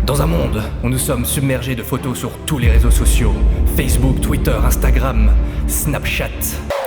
Dans un monde où nous sommes submergés de photos sur tous les réseaux sociaux, Facebook, Twitter, Instagram, Snapchat.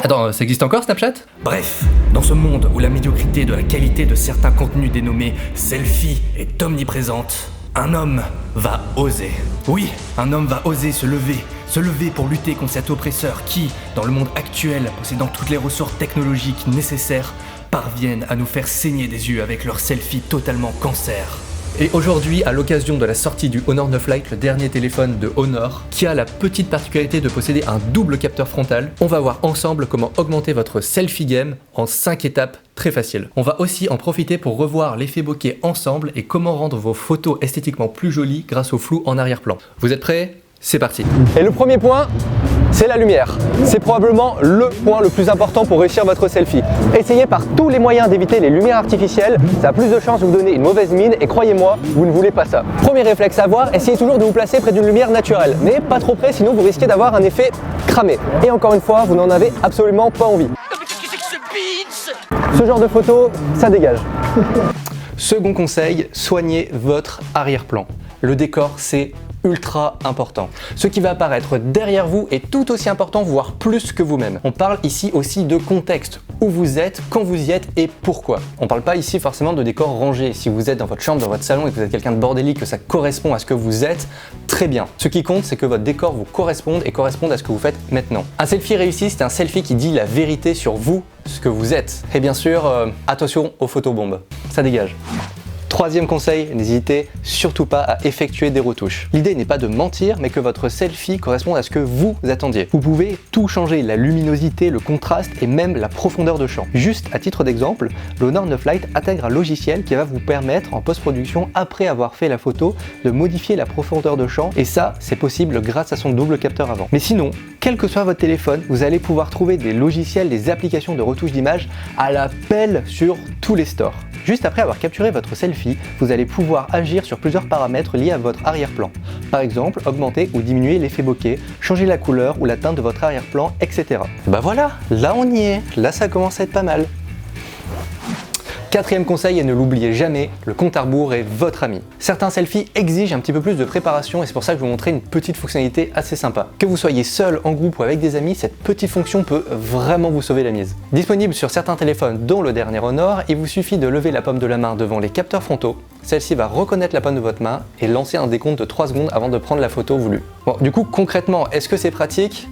Attends, ça existe encore Snapchat? Bref, dans ce monde où la médiocrité de la qualité de certains contenus dénommés selfie est omniprésente, un homme va oser. Oui, un homme va oser se lever pour lutter contre cet oppresseur qui, dans le monde actuel, possédant toutes les ressources technologiques nécessaires, parviennent à nous faire saigner des yeux avec leurs selfies totalement cancer. Et aujourd'hui, à l'occasion de la sortie du Honor 9 Lite, le dernier téléphone de Honor, qui a la petite particularité de posséder un double capteur frontal, on va voir ensemble comment augmenter votre selfie game en 5 étapes très faciles. On va aussi en profiter pour revoir l'effet bokeh ensemble et comment rendre vos photos esthétiquement plus jolies grâce au flou en arrière-plan. Vous êtes prêts? C'est parti. Et le premier point, c'est la lumière. C'est probablement le point le plus important pour réussir votre selfie. Essayez par tous les moyens d'éviter les lumières artificielles, ça a plus de chances de vous donner une mauvaise mine et croyez-moi, vous ne voulez pas ça. Premier réflexe à avoir, essayez toujours de vous placer près d'une lumière naturelle, mais pas trop près sinon vous risquez d'avoir un effet cramé. Et encore une fois, vous n'en avez absolument pas envie. Ce genre de photo, ça dégage. Second conseil, soignez votre arrière-plan. Le décor, c'est ultra important. Ce qui va apparaître derrière vous est tout aussi important, voire plus que vous-même. On parle ici aussi de contexte, où vous êtes, quand vous y êtes et pourquoi. On parle pas ici forcément de décor rangé. Si vous êtes dans votre chambre, dans votre salon et que vous êtes quelqu'un de bordélique, que ça correspond à ce que vous êtes, très bien. Ce qui compte, c'est que votre décor vous corresponde et corresponde à ce que vous faites maintenant. Un selfie réussi, c'est un selfie qui dit la vérité sur vous, ce que vous êtes. Et bien sûr, attention aux photobombes. Ça dégage. Troisième conseil, n'hésitez surtout pas à effectuer des retouches. L'idée n'est pas de mentir, mais que votre selfie corresponde à ce que vous attendiez. Vous pouvez tout changer, la luminosité, le contraste et même la profondeur de champ. Juste à titre d'exemple, le Honor 9 Lite intègre un logiciel qui va vous permettre en post-production, après avoir fait la photo, de modifier la profondeur de champ et ça, c'est possible grâce à son double capteur avant. Mais sinon, quel que soit votre téléphone, vous allez pouvoir trouver des logiciels, des applications de retouche d'image à la pelle sur tous les stores. Juste après avoir capturé votre selfie, vous allez pouvoir agir sur plusieurs paramètres liés à votre arrière-plan. Par exemple, augmenter ou diminuer l'effet bokeh, changer la couleur ou la teinte de votre arrière-plan, etc. Et bah voilà, là on y est, là ça commence à être pas mal. Quatrième conseil, et ne l'oubliez jamais, le compte à rebours est votre ami. Certains selfies exigent un petit peu plus de préparation et c'est pour ça que je vais vous montrer une petite fonctionnalité assez sympa. Que vous soyez seul, en groupe ou avec des amis, cette petite fonction peut vraiment vous sauver la mise. Disponible sur certains téléphones, dont le dernier Honor, il vous suffit de lever la paume de la main devant les capteurs frontaux. Celle-ci va reconnaître la paume de votre main et lancer un décompte de 3 secondes avant de prendre la photo voulue. Bon, du coup, concrètement, est-ce que c'est pratique ?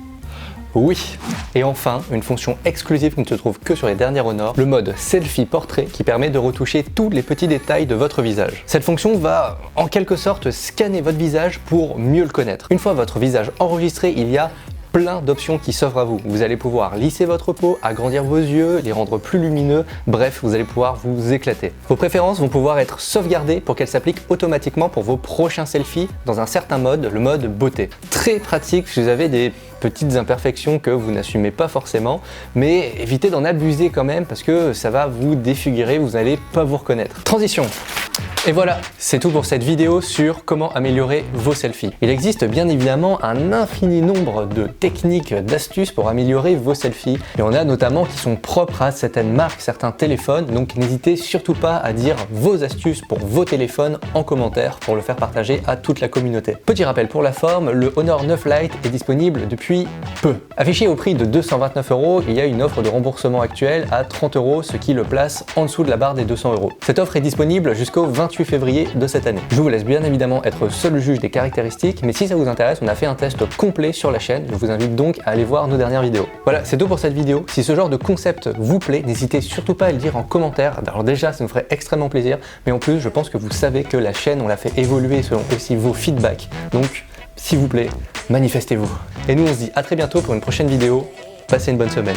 Oui. Et enfin, une fonction exclusive qui ne se trouve que sur les derniers Honor, le mode selfie portrait qui permet de retoucher tous les petits détails de votre visage. Cette fonction va en quelque sorte scanner votre visage pour mieux le connaître. Une fois votre visage enregistré, il y a plein d'options qui s'offrent à vous. Vous allez pouvoir lisser votre peau, agrandir vos yeux, les rendre plus lumineux, bref, vous allez pouvoir vous éclater. Vos préférences vont pouvoir être sauvegardées pour qu'elles s'appliquent automatiquement pour vos prochains selfies dans un certain mode, le mode beauté. Très pratique si vous avez des petites imperfections que vous n'assumez pas forcément, mais évitez d'en abuser quand même parce que ça va vous défigurer, vous n'allez pas vous reconnaître. Transition. Et voilà, c'est tout pour cette vidéo sur comment améliorer vos selfies. Il existe bien évidemment un infini nombre de techniques, d'astuces pour améliorer vos selfies. Et on a notamment qui sont propres à certaines marques, certains téléphones, donc n'hésitez surtout pas à dire vos astuces pour vos téléphones en commentaire pour le faire partager à toute la communauté. Petit rappel pour la forme, le Honor 9 Lite est disponible depuis peu. Affiché au prix de 229 €, il y a une offre de remboursement actuelle à 30 €, ce qui le place en dessous de la barre des 200 €. Cette offre est disponible jusqu'au 28 février de cette année. Je vous laisse bien évidemment être seul juge des caractéristiques, mais si ça vous intéresse, on a fait un test complet sur la chaîne. Je vous invite donc à aller voir nos dernières vidéos. Voilà, c'est tout pour cette vidéo. Si ce genre de concept vous plaît, n'hésitez surtout pas à le dire en commentaire. Alors déjà, ça nous ferait extrêmement plaisir, mais en plus, je pense que vous savez que la chaîne, on l'a fait évoluer selon aussi vos feedbacks. Donc, s'il vous plaît, manifestez-vous. Et nous, on se dit à très bientôt pour une prochaine vidéo. Passez une bonne semaine.